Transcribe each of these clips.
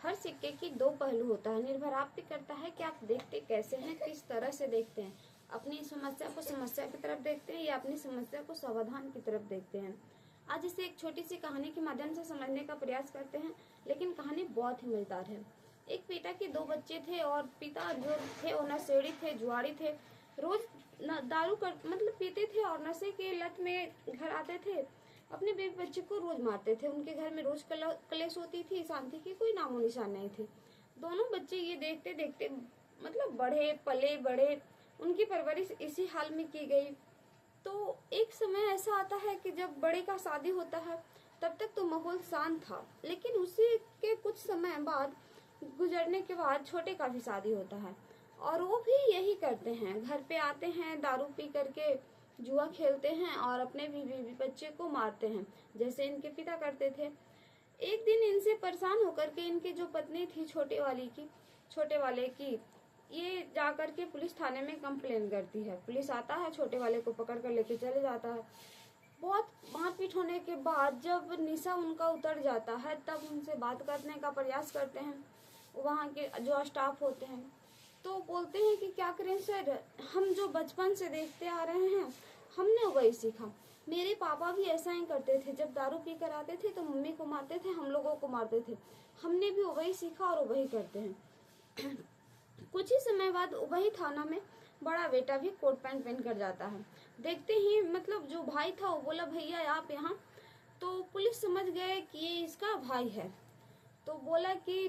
हर सिक्के की दो पहलू होता है। निर्भर आप पे करता है कि आप देखते कैसे हैं, किस तरह से देखते हैं। अपनी समस्या को समस्या की तरफ देखते हैं या अपनी समस्या को समाधान की तरफ देखते हैं। आज इसे एक छोटी सी कहानी के माध्यम से समझने का प्रयास करते हैं, लेकिन कहानी बहुत ही मजेदार है। एक पिता के दो बच्चे थे और पिता जो थे वो नशेड़ी थे, जुआरी थे। रोज दारू पीते थे और नशे के लत में घर आते थे। अपने बेबी बच्चे को रोज मारते थे। उनके घर में रोज कलेश होती थी, शांति की कोई नामो निशान नहीं थी। दोनों बच्चे ये देखते देखते बढ़े पले बढ़े। उनकी परवरिश इसी हाल में की गई। तो एक समय ऐसा आता है कि जब बड़े का शादी होता है, तब तक तो माहौल शांत था, लेकिन उसी के कुछ समय बाद गुजरने के बाद छोटे का भी शादी होता है और वो भी यही करते हैं। घर पे आते हैं, दारू पी करके जुआ खेलते हैं और अपने बीवी बच्चे को मारते हैं, जैसे इनके पिता करते थे। एक दिन इनसे परेशान होकर के इनकी जो पत्नी थी छोटे वाले की ये जाकर के पुलिस थाने में कंप्लेन करती है। पुलिस आता है, छोटे वाले को पकड़ कर लेके चले जाता है। बहुत मारपीट होने के बाद जब निशा उनका उतर जाता है, तब उनसे बात करने का प्रयास करते हैं वहाँ के जो स्टाफ होते हैं। तो बोलते हैं कि क्या करें सर, हम जो बचपन से देखते आ रहे हैं हमने वही सीखा। मेरे पापा भी ऐसा ही करते थे, जब दारू पी कर आते थे तो मम्मी को मारते थे, हम लोगों को मारते थे। हमने भी वही सीखा और वही करते हैं। कुछ ही समय बाद वही थाना में बड़ा बेटा भी कोट पैंट पहन कर जाता है। देखते ही जो भाई था वो बोला, भैया आप यहाँ। तो पुलिस समझ गए कि ये इसका भाई है। तो बोला कि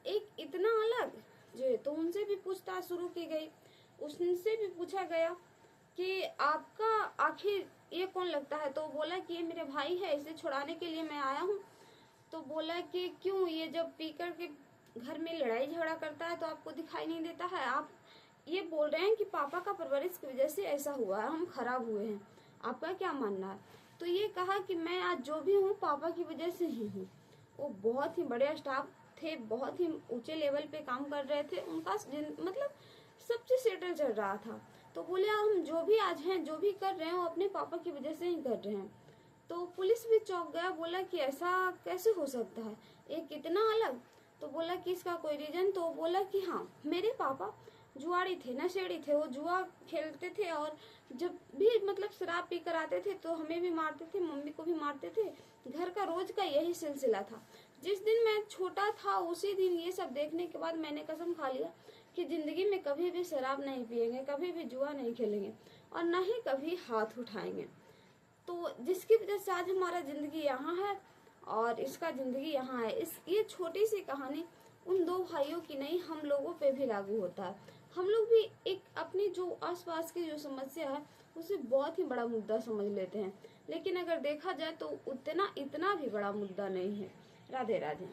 एक इतना अलग जो, तो उनसे भी पूछताछ शुरू की गई। उनसे भी पूछा गया कि आपका आखिर ये कौन लगता है। तो बोला कि ये मेरे भाई है, इसे छुड़ाने के लिए मैं आया हूँ। तो बोला कि क्यों, ये जब पीकर के घर में लड़ाई झगड़ा करता है तो आपको दिखाई नहीं देता है। आप ये बोल रहे हैं कि पापा का परवरिश की वजह से ऐसा हुआ है, हम खराब हुए हैं, आपका क्या मानना है। तो ये कहा कि मैं आज जो भी हूँ पापा की वजह से ही हूँ। वो बहुत ही बड़े स्टाफ थे, बहुत ही ऊंचे लेवल पे काम कर रहे थे, उनका सब चीज सेटल चल रहा था। तो बोले हम जो भी आज हैं, जो भी कर रहे हैं वो अपने पापा की वजह से ही कर रहे हैं। तो पुलिस भी चौंक गया, बोला कि ऐसा कैसे हो सकता है, ये कितना अलग। तो बोला कि इसका कोई रीजन। तो बोला कि हाँ, मेरे पापा जुआरी थे, नशेड़ी थे, वो जुआ खेलते थे और जब भी शराब पी कर आते थे तो हमें भी मारते थे, मम्मी को भी मारते थे। घर का रोज का यही सिलसिला था। जिस दिन मैं छोटा था उसी दिन ये सब देखने के बाद मैंने कसम खा लिया कि जिंदगी में कभी भी शराब नहीं पिएंगे, कभी भी जुआ नहीं खेलेंगे और न ही कभी हाथ उठाएंगे। तो जिसकी वजह से आज हमारा जिंदगी यहाँ है और इसका जिंदगी यहाँ है। ये छोटी सी कहानी उन दो भाइयों की नहीं, हम लोगों पे भी लागू होता है। हम लोग भी एक अपनी जो आसपास की जो समस्या है उसे बहुत ही बड़ा मुद्दा समझ लेते हैं, लेकिन अगर देखा जाए तो इतना भी बड़ा मुद्दा नहीं है। राधे राधे।